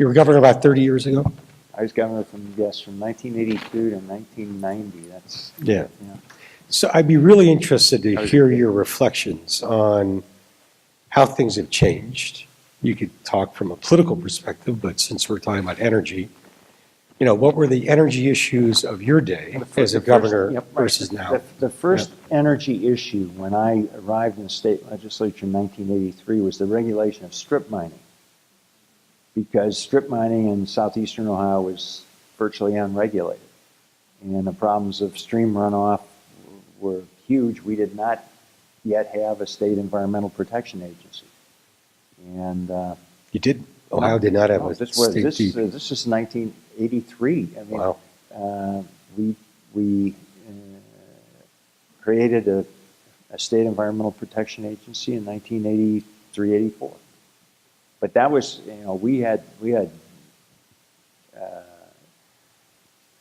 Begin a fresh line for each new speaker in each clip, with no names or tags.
You were governor about 30 years ago?
I was governor from 1982 to 1990. That's,
Yeah. So I'd be really interested to hear your reflections on how things have changed. You could talk from a political perspective, but since we're talking about energy, what were the energy issues of your day as a governor versus now?
The first energy issue when I arrived in the state legislature in 1983 was the regulation of strip mining. Because strip mining in southeastern Ohio was virtually unregulated. And the problems of stream runoff were huge. We did not yet have a state environmental protection agency. And
you did? Ohio did not have a
this
state.
This is 1983. I mean,
wow.
We created a state environmental protection agency in 1983, 84. But that was, we had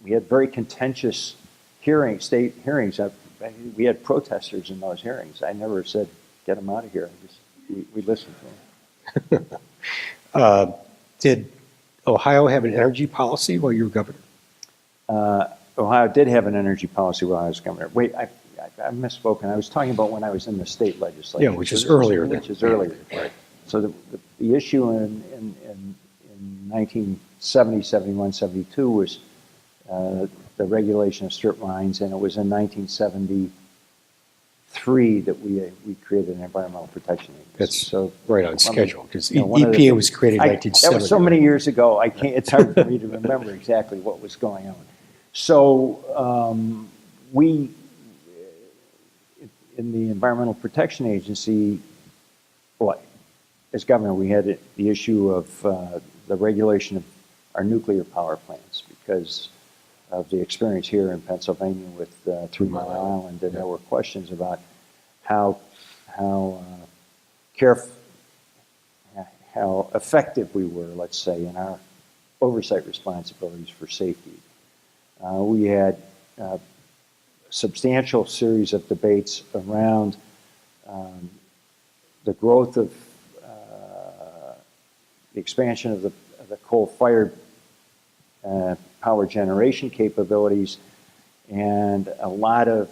very contentious state hearings. We had protesters in those hearings. I never said, get them out of here. We listened to them.
Did Ohio have an energy policy while you were governor?
Ohio did have an energy policy while I was governor. Wait, I misspoken. I was talking about when I was in the state legislature.
Yeah, which is earlier.
Right. So the issue in 1970, 71, 72 was the regulation of strip mines, and it was in 1973 that we created an environmental protection agency.
That's so right on schedule, because EPA was created in 1970.
That was so many years ago, it's hard for me to remember exactly what was going on. So we, in the Environmental Protection Agency, as governor, we had the issue of the regulation of our nuclear power plants because of the experience here in Pennsylvania with 3 Mile Island, and there were questions about how effective we were, let's say, in our oversight responsibilities for safety. We had a substantial series of debates around the growth of the expansion of the coal-fired power generation capabilities, and a lot of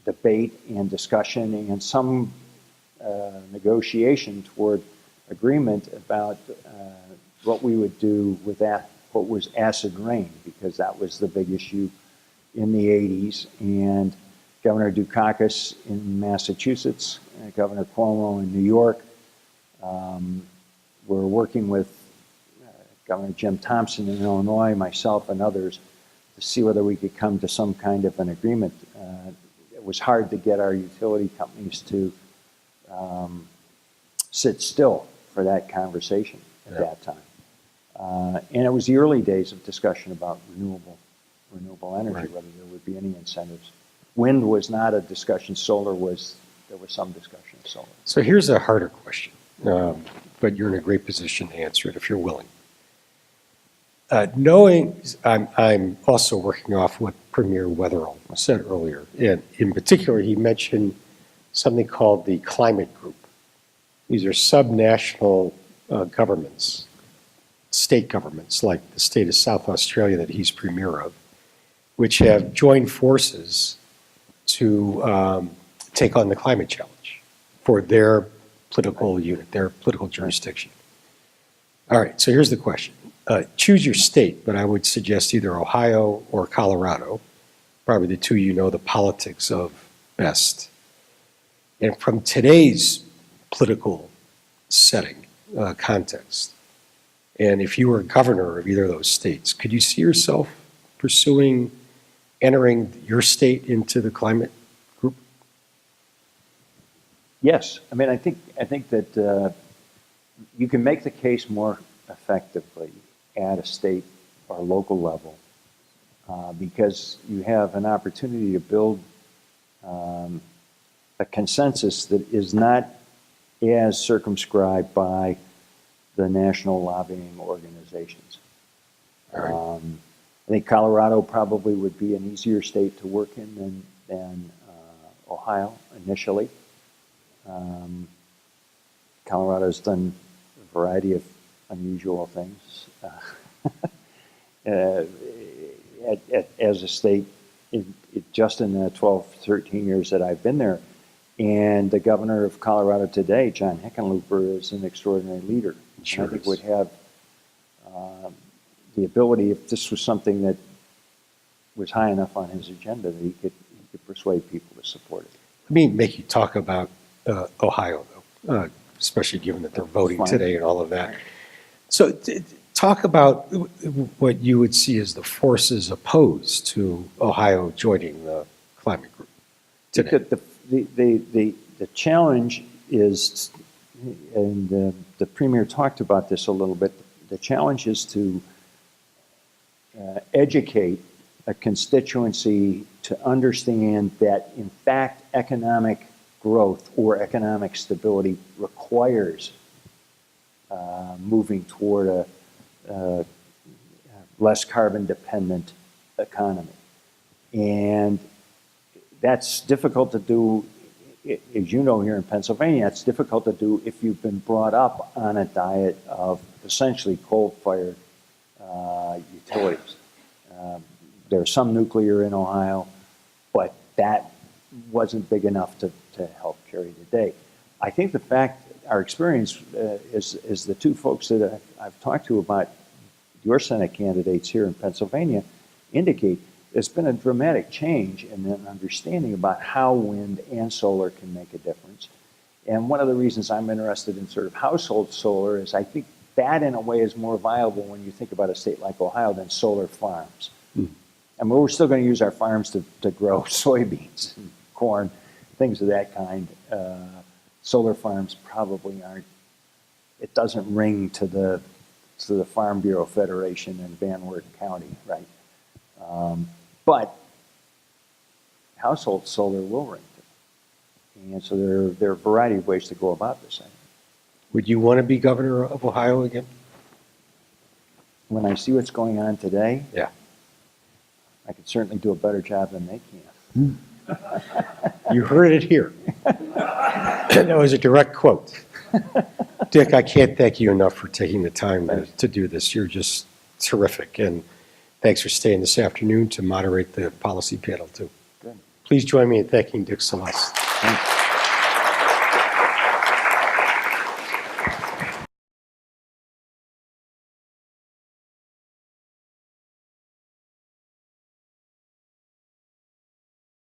debate and discussion and some negotiation toward agreement about what we would do with what was acid rain, because that was the big issue in the 80s. And Governor Dukakis in Massachusetts, Governor Cuomo in New York, we're working with Governor Jim Thompson in Illinois, myself and others, to see whether we could come to some kind of an agreement. It was hard to get our utility companies to sit still for that conversation at that time. And it was the early days of discussion about renewable energy, whether there would be any incentives. Wind was not a discussion. There was some discussion of solar.
So here's a harder question, but you're in a great position to answer it if you're willing. Knowing, I'm also working off what Premier Weatherall said earlier, and in particular, he mentioned something called the Climate Group. These are subnational governments, state governments, like the state of South Australia that he's premier of, which have joined forces to take on the climate challenge for their political unit, their political jurisdiction. All right, so here's the question. Choose your state, but I would suggest either Ohio or Colorado, probably the two you know the politics of best. And from today's political setting, context, and if you were governor of either of those states, could you see yourself entering your state into the climate group?
Yes, I mean, I think that you can make the case more effectively at a state or local level because you have an opportunity to build a consensus that is not as circumscribed by the national lobbying organizations. I think Colorado probably would be an easier state to work in than Ohio initially. Colorado's done a variety of unusual things. Uh, as a state, just in the 12, 13 years that I've been there. And the governor of Colorado today, John Hickenlooper, is an extraordinary leader.
Sure
and I think
is.
would have the ability, if this was something that was high enough on his agenda, that he could persuade people to support it.
Let me make you talk about Ohio, though, especially given that they're voting
Fine.
today and all of that. So talk about what you would see as the forces opposed to Ohio joining the climate group today.
The challenge is, and the premier talked about this a little bit, the challenge is to educate a constituency to understand that, in fact, economic growth or economic stability requires moving toward a less carbon-dependent economy. And that's difficult to do, as you know, here in Pennsylvania. It's difficult to do if you've been brought up on a diet of essentially coal-fired utilities. There's some nuclear in Ohio, but that wasn't big enough to help carry the day. I think the fact, our experience is the two folks that I've talked to about your Senate candidates here in Pennsylvania indicate there's been a dramatic change in an understanding about how wind and solar can make a difference. And one of the reasons I'm interested in sort of household solar is I think that in a way is more viable when you think about a state like Ohio than solar farms. I mean, we're still going to use our farms to grow soybeans and corn, things of that kind. Solar farms probably aren't, it doesn't ring to the Farm Bureau Federation in Van Wert County, right? But household solar will ring to it. And so there are a variety of ways to go about this.
Would you want to be governor of Ohio again?
When I see what's going on today,
Yeah.
I could certainly do a better job than they can.
You heard it here. That was a direct quote. Dick, I can't thank you enough for taking the time to do this. You're just terrific. And thanks for staying this afternoon to moderate the policy panel, too.
Good.
Please join me in thanking Dick Celeste.
Thank you.